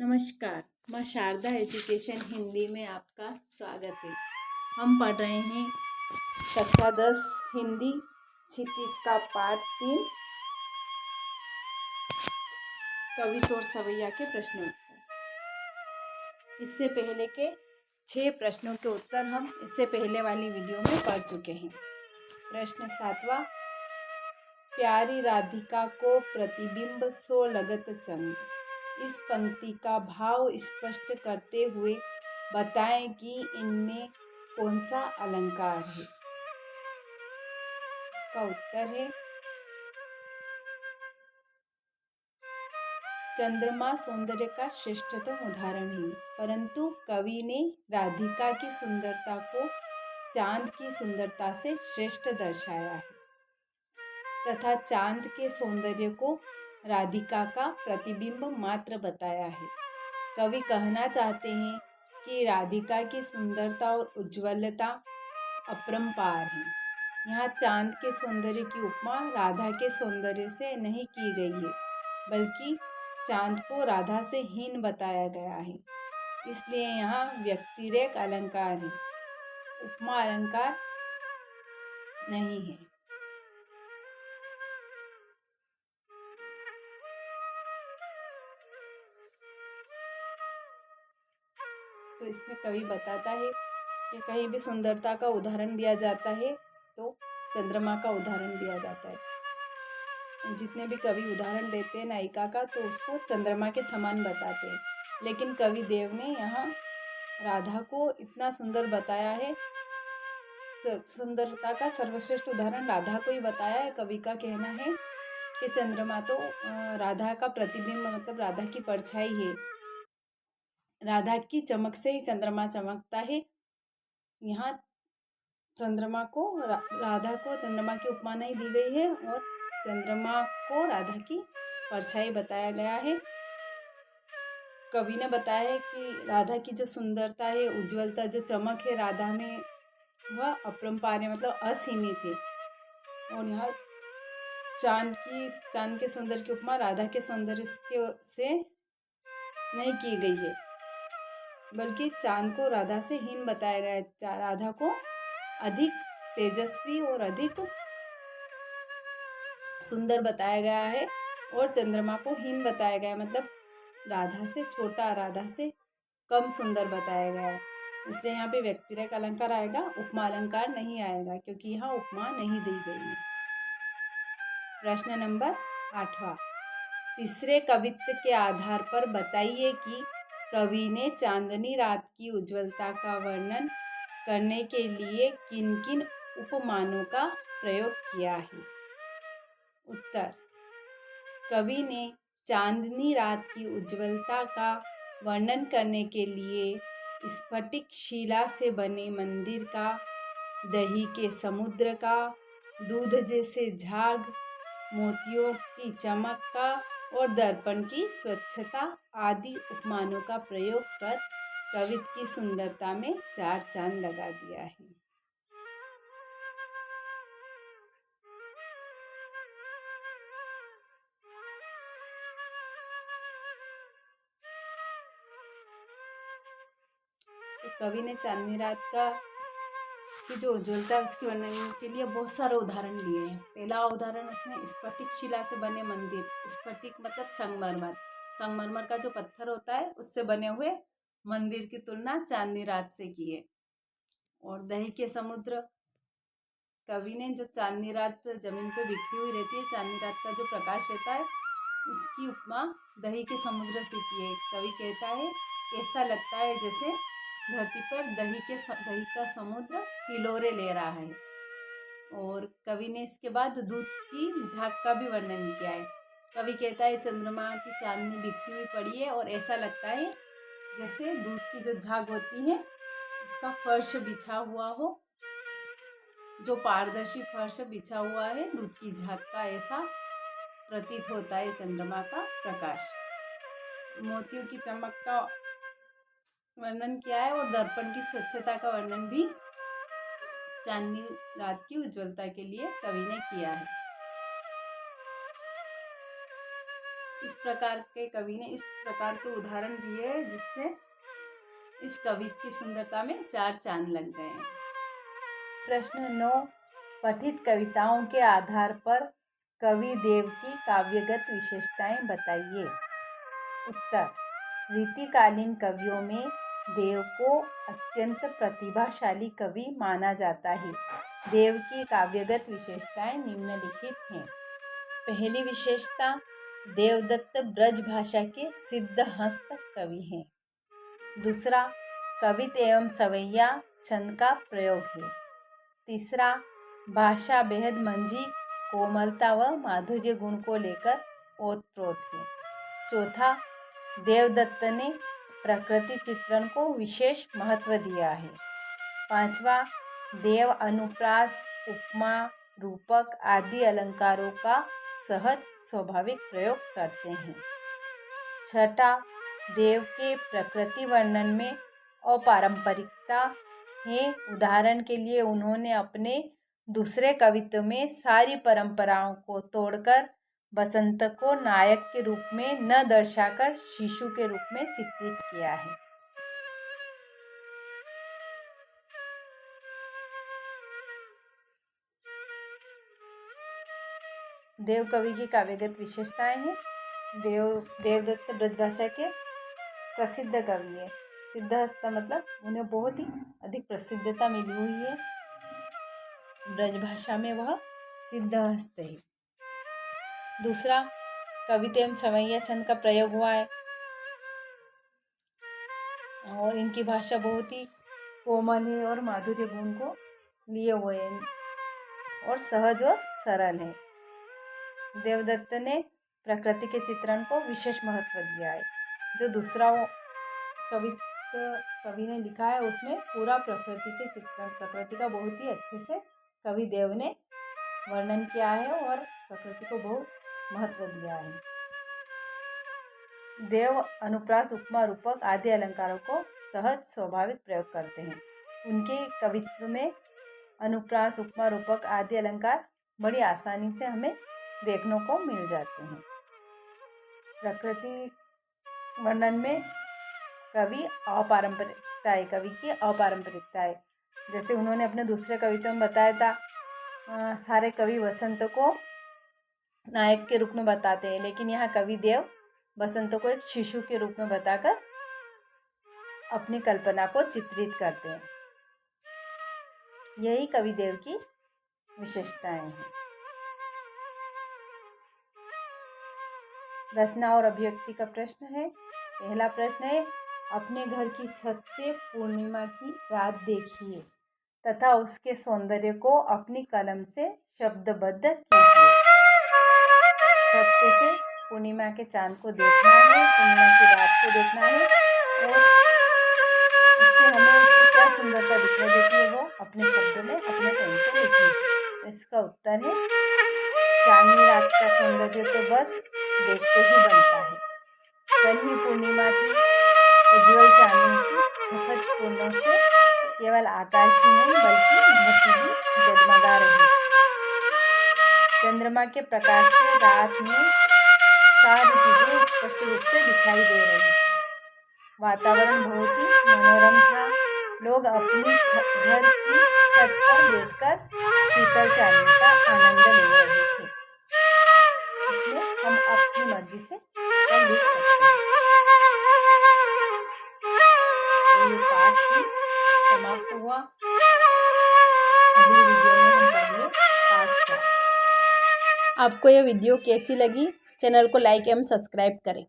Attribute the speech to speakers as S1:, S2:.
S1: नमस्कार, माँ शारदा एजुकेशन हिंदी में आपका स्वागत है। हम पढ़ रहे हैं कक्षा 10 हिंदी क्षितिज का पाठ 3 कविता और सवैया के प्रश्न उत्तर। इससे पहले के 6 प्रश्नों के उत्तर हम इससे पहले वाली वीडियो में पढ़ चुके हैं। प्रश्न 7वां, प्यारी राधिका को प्रतिबिंब सो लगत चंद। इस पंक्ति का भाव स्पष्ट करते हुए बताएं कि इनमें कौन सा अलंकार है। इसका उत्तर है चंद्रमा सौंदर्य का श्रेष्ठतम उदाहरण है, परंतु कवि ने राधिका की सुंदरता को चांद की सुंदरता से श्रेष्ठ दर्शाया है तथा चांद के सौंदर्य को राधिका का प्रतिबिंब मात्र बताया है। कवि कहना चाहते हैं कि राधिका की सुंदरता और उज्ज्वलता अपरंपार है। यहाँ चांद के सौंदर्य की उपमा राधा के सौंदर्य से नहीं की गई है, बल्कि चांद को राधा से हीन बताया गया है। इसलिए यहाँ व्यक्तिरेक अलंकार है, उपमा अलंकार नहीं है। तो इसमें कवि बताता है कि कहीं भी सुंदरता का उदाहरण दिया जाता है तो चंद्रमा का उदाहरण दिया जाता है। जितने भी कवि उदाहरण देते हैं नायिका का तो उसको चंद्रमा के समान बताते हैं, लेकिन कवि देव ने यहाँ राधा को इतना सुंदर बताया है। सुंदरता का सर्वश्रेष्ठ उदाहरण राधा को ही बताया है। कवि का कहना है कि चंद्रमा तो राधा का प्रतिबिंब मतलब राधा की परछाई है। राधा की चमक से ही चंद्रमा चमकता है। यहाँ चंद्रमा को राधा को चंद्रमा की उपमा नहीं दी गई है और चंद्रमा को राधा की परछाई बताया गया है। कवि ने बताया है कि राधा की जो सुंदरता है, उज्ज्वलता, जो चमक है राधा में, वह अपरंपार है, मतलब असीमित है। और यहाँ चांद के सौंदर्य की उपमा राधा के सौंदर्य से नहीं की गई है, बल्कि चांद को राधा से हीन बताया गया है। राधा को अधिक तेजस्वी और अधिक सुंदर बताया गया है और चंद्रमा को हीन बताया गया है, मतलब राधा से छोटा, राधा से कम सुंदर बताया गया है। इसलिए यहाँ पे व्यक्तिरेक अलंकार आएगा, उपमा अलंकार नहीं आएगा, क्योंकि यहाँ उपमा नहीं दी गई है। प्रश्न नंबर 8वां, तीसरे कवित्व के आधार पर बताइए कि कवि ने चांदनी रात की उज्ज्वलता का वर्णन करने के लिए किन किन उपमानों का प्रयोग किया है। उत्तर, कवि ने चांदनी रात की उज्ज्वलता का वर्णन करने के लिए स्फटिक शिला से बने मंदिर का, दही के समुद्र का, दूध जैसे झाग, मोतियों की चमक का और दर्पण की स्वच्छता आदि उपमानों का प्रयोग कर कवित्व की सुंदरता में 4 चांद लगा दिया है। तो कवि ने चांदनी रात की जो उज्ज्वलता है उसके वर्णन के लिए बहुत सारे उदाहरण लिए हैं। पहला उदाहरण उसने स्फटिक शिला से बने मंदिर, स्फटिक मतलब संगमरमर, संगमरमर का जो पत्थर होता है उससे बने हुए मंदिर की तुलना चांदनी रात से की है। और दही के समुद्र, कवि ने जो चांदनी रात जमीन पर बिखरी हुई रहती है, चांदनी रात का जो प्रकाश रहता है उसकी उपमा दही के समुद्र से की है। कवि कहता है ऐसा लगता है जैसे धरती पर दही का समुद्र हिलोरे ले रहा है। और कवि ने इसके बाद दूध की झाग का भी वर्णन किया है। कवि कहता है चंद्रमा की चांदनी बिखरी हुई पड़ी है और ऐसा लगता है जैसे दूध की जो झाग होती है उसका फर्श बिछा हुआ हो, जो पारदर्शी फर्श बिछा हुआ है दूध की झाग का, ऐसा प्रतीत होता है चंद्रमा का प्रकाश। मोतियों की चमक का वर्णन किया है और दर्पण की स्वच्छता का वर्णन भी चांदनी रात की उज्ज्वलता के लिए कवि ने किया है। इस प्रकार के कवि ने इस प्रकार के उदाहरण दिए हैं जिससे इस कविता की सुंदरता में 4 चांद लग गए हैं। प्रश्न 9, पठित कविताओं के आधार पर कवि देव की काव्यगत विशेषताएं बताइए। उत्तर, रीतिकालीन कवियों में देव को अत्यंत प्रतिभाशाली कवि माना जाता है। देव की काव्यगत विशेषताएं निम्नलिखित हैं। पहली विशेषता, देवदत्त ब्रज भाषा के सिद्धहस्त कवि हैं। दूसरा, कविता एवं सवैया छंद का प्रयोग है। तीसरा, भाषा बेहद मंजी, कोमलता व माधुर्य गुण को लेकर ओतप्रोत है। चौथा, देवदत्त ने प्रकृति चित्रण को विशेष महत्व दिया है। पांचवा, देव अनुप्रास, उपमा, रूपक आदि अलंकारों का सहज स्वाभाविक प्रयोग करते हैं। छठा, देव के प्रकृति वर्णन में अपारंपरिकता है। उदाहरण के लिए उन्होंने अपने दूसरे कवित्व में सारी परंपराओं को तोड़कर बसंत को नायक के रूप में न दर्शाकर शिशु के रूप में चित्रित किया है। देव कवि की काव्यगत विशेषताएं हैं। देवदत्त ब्रजभाषा के प्रसिद्ध कवि है। सिद्धहस्त मतलब उन्हें बहुत ही अधिक प्रसिद्धता मिली हुई है। ब्रजभाषा में वह सिद्धहस्त है। दूसरा, कविता एवं सवैया छंद का प्रयोग हुआ है और इनकी भाषा बहुत ही कोमल है और माधुर्य गुण को लिए हुए हैं और सहज और सरल है। देवदत्त ने प्रकृति के चित्रण को विशेष महत्व दिया है। जो दूसरा कवि ने लिखा है उसमें पूरा प्रकृति के चित्रण, प्रकृति का बहुत ही अच्छे से कवि देव ने वर्णन किया है और प्रकृति को बहुत महत्व दिया है। देव अनुप्रास, उपमा, रूपक आदि अलंकारों को सहज स्वाभाविक प्रयोग करते हैं। उनके कवित्व में अनुप्रास, उपमा, रूपक आदि अलंकार बड़ी आसानी से हमें देखने को मिल जाते हैं। प्रकृति वर्णन में कवि की अपारंपरिकता है। जैसे उन्होंने अपने दूसरे कविता में बताया था, सारे कवि बसंत को नायक के रूप में बताते हैं, लेकिन यहाँ कवि देव बसंत को एक शिशु के रूप में बताकर अपनी कल्पना को चित्रित करते हैं। यही कवि देव की विशेषताएं हैं। रचना और अभिव्यक्ति का प्रश्न है। पहला प्रश्न है, अपने घर की छत से पूर्णिमा की रात देखिए तथा उसके सौंदर्य को अपनी कलम से शब्दबद्ध कीजिए। छत पे से पूर्णिमा के चांद को देखना है, पूर्णिमा की रात को देखना है और उससे हमें उसकी क्या सुंदरता दिखाई देती है वो अपने शब्दों में अपने पेन से लिखनी है। इसका उत्तर है, चांदनी रात का सौंदर्य तो बस देखते ही बनता है। कल ही पूर्णिमा की उज्ज्वल चांदनी की सफेद किरणों से केवल आकाश ही नहीं बल्कि धरती भी जगमगा रही थी। चंद्रमा के प्रकाश से रात में सारी चीजें स्पष्ट रूप से दिखाई दे रही थी। वातावरण बहुत ही मनोरम था। लोग अपनी घर की छत पर बैठकर शीतल चांदनी का आनंद ले रहे थे। इसलिए हम अपनी मर्जी से लिख सकते हैं। तो ये पाठ भी समाप्त हुआ। अगली वीडियो में हम पढ़ेंगे पाठ 4। आपको यह वीडियो कैसी लगी? चैनल को लाइक एवं सब्सक्राइब करें।